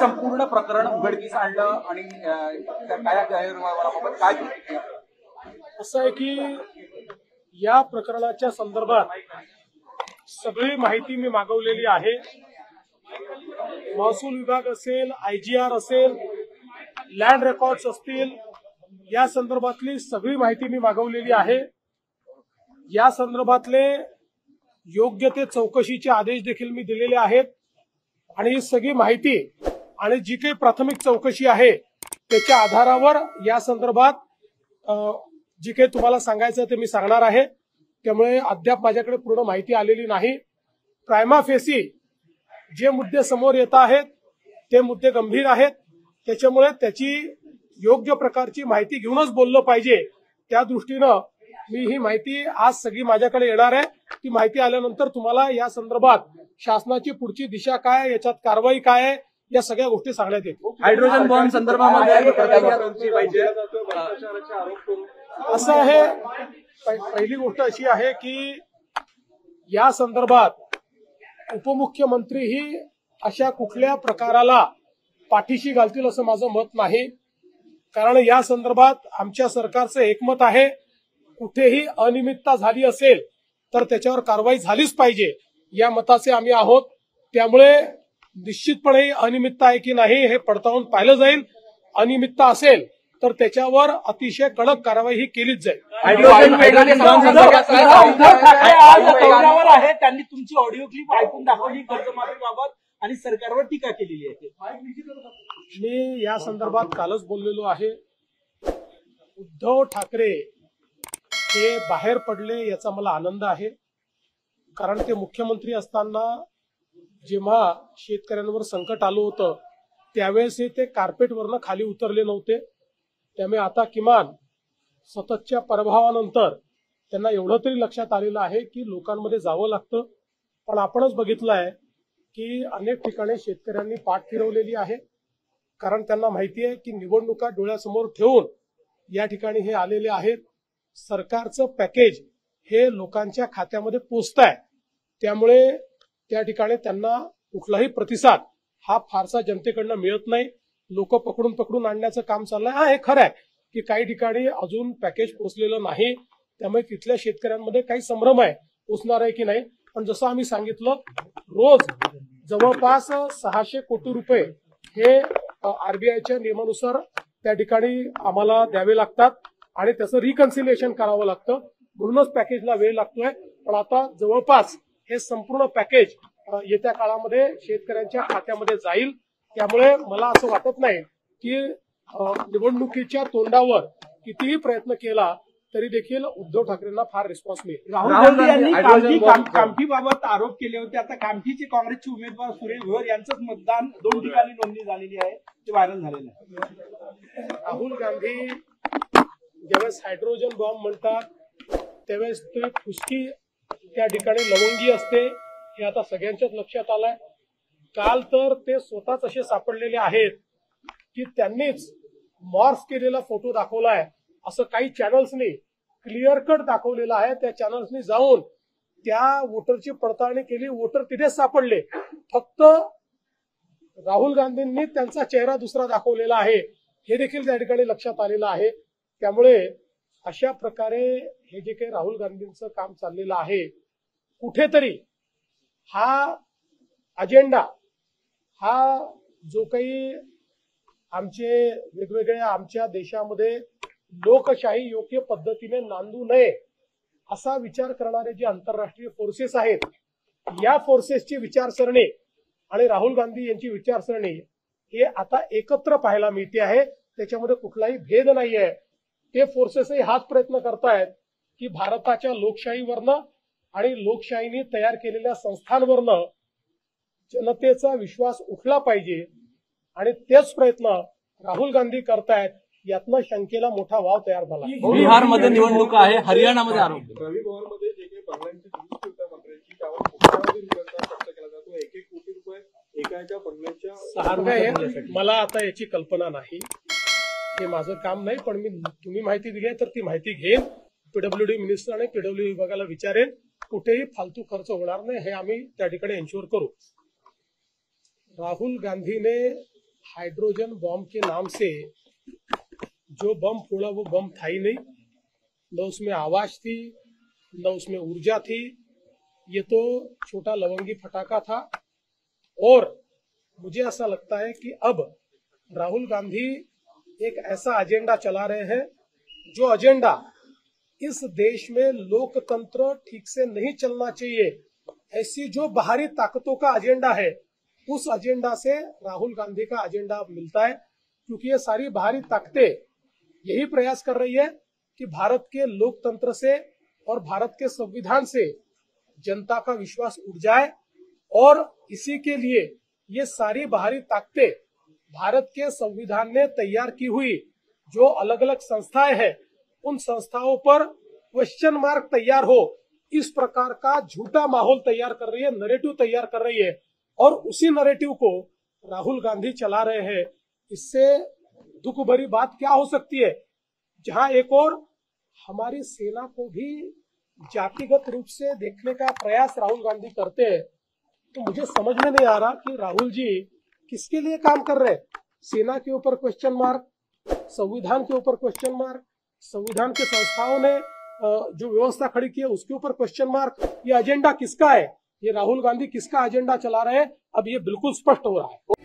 संपूर्ण प्रकरण उघडकीस आणलं आणि काय गैरव्यवहाराबाबत काय प्रतिक्रिया? असं आहे की या प्रकरणाच्या संदर्भात सगळी माहिती मी मागवलेली आहे. महसूल विभाग असेल, IGR असेल, लँड रेकॉर्ड्स असतील, या संदर्भातली सगळी माहिती मी मागवलेली आहे. या संदर्भातले योग्य ते चौकशीचे आदेश देखील मी दिलेले आहेत आणि ही सगळी माहिती आणि जी काही प्राथमिक चौकशी आहे त्याच्या आधारावर या संदर्भात जी काही तुम्हाला सांगायचं ते मी सांगणार आहे. त्यामुळे अद्याप माझ्याकडे पूर्ण माहिती आलेली नाही. प्रायमा फेसी जे मुद्दे समोर येत आहेत ते मुद्दे गंभीर आहेत. त्याच्यामुळे त्याची योग्य प्रकारची माहिती घेऊनच बोललं पाहिजे. त्या दृष्टीनं मी ही माहिती आज सगळी माझ्याकडे येणार आहे. ती माहिती आल्यानंतर तुम्हाला या संदर्भात शासनाची पुढची दिशा काय, याच्यात कारवाई काय आहे, या सगळ्या गोष्टी सांगण्यात येतील. हायड्रोजन बॉम्ब संदर्भामध्ये असं आहे, पहिली गोष्ट अशी आहे की या संदर्भात उपमुख्यमंत्रीही अशा कुठल्या प्रकाराला पाठीशी घालतील असं माझं मत नाही. कारण या संदर्भात आमच्या सरकारचं एकमत आहे, कुठेही अनियमितता झाली असेल तर त्याच्यावर कारवाई झालीच पाहिजे या मताचे आम्ही आहोत. त्यामुळे निश्चितपणे अनियमितता आहे की नाही हे पडताळून पाहिलं जाईल. अनियमितता असेल तर त्याच्यावर अतिशय कडक कारवाई ही केलीच जाईल. त्यांनी तुमची ऑडिओ क्लिप ऐकून दाखवली कर्जमाफीबाबत आणि सरकारवर टीका केलेली आहे. मी या संदर्भात कालच बोललेलो आहे. उद्धव ठाकरे हे बाहेर पडले याचा मला आनंद आहे. कारण ते मुख्यमंत्री असताना जेव्हा शेतकऱ्यांवर संकट आलं होतं त्यावेळेस ते कार्पेटवरनं खाली उतरले नव्हते. त्यामुळे आता किमान सततच्या प्रभावानंतर त्यांना एवढं तरी लक्षात आलेलं आहे की लोकांमध्ये जावं लागतं. पण आपणच बघितलं आहे की अनेक ठिकाणी शेतकऱ्यांनी पाठ फिरवलेली आहे. कारण त्यांना माहिती आहे की निवडणुका डोळ्यासमोर ठेवून या ठिकाणी हे आलेले आहेत. सरकारचं पॅकेज हे लोकांच्या खात्यामध्ये पोचत आहे. त्यामुळे त्या ठिकाणी त्यांना कुठलाही प्रतिसाद हा फारसा जनतेकडनं मिळत नाही. लोक पकडून आणण्याचं काम चाललंय. हा, हे खरं आहे की काही ठिकाणी अजून पॅकेज पोचलेलं नाही. त्यामुळे तिथल्या शेतकऱ्यांमध्ये काही संभ्रम आहे पोचणार आहे की नाही. पण जसं आम्ही सांगितलं, रोज जवळपास 600 कोटी रुपये हे RBIच्या नियमानुसार त्या ठिकाणी आम्हाला द्यावे लागतात आणि त्याचं रिकन्सिलिएशन करावं लागतं. म्हणूनच पॅकेजला वेळ लागतोय. पण आता जवळपास हे संपूर्ण पॅकेज येत्या काळामध्ये शेतकऱ्यांच्या खात्यामध्ये जाईल. त्यामुळे मला असं वाटत नाही की निवडणुकीच्या तोंडावर कितीही प्रयत्न केला तरी देखील उद्धव ठाकरेंना फार रिस्पॉन्स मिळेल. राहुल गांधी यांनी कामठीबाबत आरोप केले होते. आता कामठीचे काँग्रेसचे उमेदवार सुरेश भोर यांचंच मतदान 2 ठिकाणी नोंदणी झालेली आहे, ते व्हायरल झालेलं आहे. राहुल गांधी ज्यावेळेस हायड्रोजन बॉम्ब म्हणतात त्यावेळेस ते फुसकी त्या ठिकाणी लवंगी असते हे आता सगळ्यांच्याच लक्षात आलंय. काल तर ते स्वतःच असे सापडलेले आहेत की त्यांनीच मॉर्फ केलेला फोटो दाखवलाय असं काही चॅनल्सनी क्लिअर कट दाखवलेला आहे. त्या चॅनल्सनी जाऊन त्या वोटरची पडताळणी केली. वोटर तिथेच सापडले. फक्त राहुल गांधींनी त्यांचा चेहरा दुसरा दाखवलेला आहे हे देखील त्या ठिकाणी लक्षात आलेलं आहे. त्यामुळे अशा प्रकारे हे जे काही राहुल गांधींचं काम चाललेलं आहे, कुठेतरी हा अजेंडा, हा जो काही आमचे वेगवेगळ्या आमच्या देशामध्ये लोकशाही योग्य पद्धतीने नांदू नये असा विचार करणारे जे आंतरराष्ट्रीय फोर्सेस आहेत, या फोर्सेसची विचारसरणी आणि राहुल गांधी यांची विचारसरणी हे आता एकत्र पाहायला मिळते आहे. त्याच्यामध्ये कुठलाही भेद नाहीये. ते फोर्सेसही हाच प्रयत्न करतायत की भारताच्या लोकशाहीवरनं आणि लोकशाहीने तयार केलेल्या संस्थांवरनं जनतेचा विश्वास उठला पाहिजे आणि तेच प्रयत्न राहुल गांधी करतायत. यातनं शंकेला मोठा वाव तयार झाला. बिहारमध्ये निवडणुका आहे, हरियाणामध्ये आरोप. रवी भवनमध्ये जे काही बंगल्यांची दुरुस्ती होत्या मंत्र्यांची त्यावर कोट्यावधी रुपयांचा खर्च केला जातो. 1-1 कोटी रुपये एका एका बंगल्याच्या. मला आता याची कल्पना नाही, हे माझं काम नाही. पण तुम्ही माहिती दिली आहे तर ती माहिती घेईन, PWD मिनिस्टर आणि PWD विभागाला विचारेन. कुठेही फालतू खर्च होणार नाही हे आम्ही त्या ठिकाणी एन्श्युअर करू. राहुल गांधीने हाइड्रोजन बॉम्ब के नाम से जो बम फोड़ा वो बम था ही नहीं, न उसमें आवाज थी न उसमें ऊर्जा थी। ये तो छोटा लवंगी फटाका था। और मुझे ऐसा लगता है कि अब राहुल गांधी एक ऐसा एजेंडा चला रहे हैं जो एजेंडा इस देश में लोकतंत्र ठीक से नहीं चलना चाहिए, ऐसी जो बाहरी ताकतों का एजेंडा है, उस एजेंडा से राहुल गांधी का एजेंडा मिलता है। क्योंकि ये सारी बाहरी ताकतें यही प्रयास कर रही है कि भारत के लोकतंत्र से और भारत के संविधान से जनता का विश्वास उठ जाए। और इसी के लिए ये सारी बाहरी ताकतें भारत के संविधान ने तैयार की हुई जो अलग अलग संस्थाएं हैं, उन संस्थाओं पर क्वेश्चन मार्क तैयार हो, इस प्रकार का झूठा माहौल तैयार कर रही है, नैरेटिव तैयार कर रही है। और उसी नैरेटिव को राहुल गांधी चला रहे हैं। इससे दुख भरी बात क्या हो सकती है, जहां एक और हमारी सेना को भी जातिगत रूप से देखने का प्रयास राहुल गांधी करते हैं। तो मुझे समझ में नहीं आ रहा कि राहुल जी किसके लिए काम कर रहे हैं। सेना के ऊपर क्वेश्चन मार्क, संविधान के ऊपर क्वेश्चन मार्क, संविधान के संस्थाओं ने जो व्यवस्था खड़ी की है उसके ऊपर क्वेश्चन मार्क। ये एजेंडा किसका है, ये राहुल गांधी किसका एजेंडा चला रहे हैं, अब ये बिल्कुल स्पष्ट हो रहा है।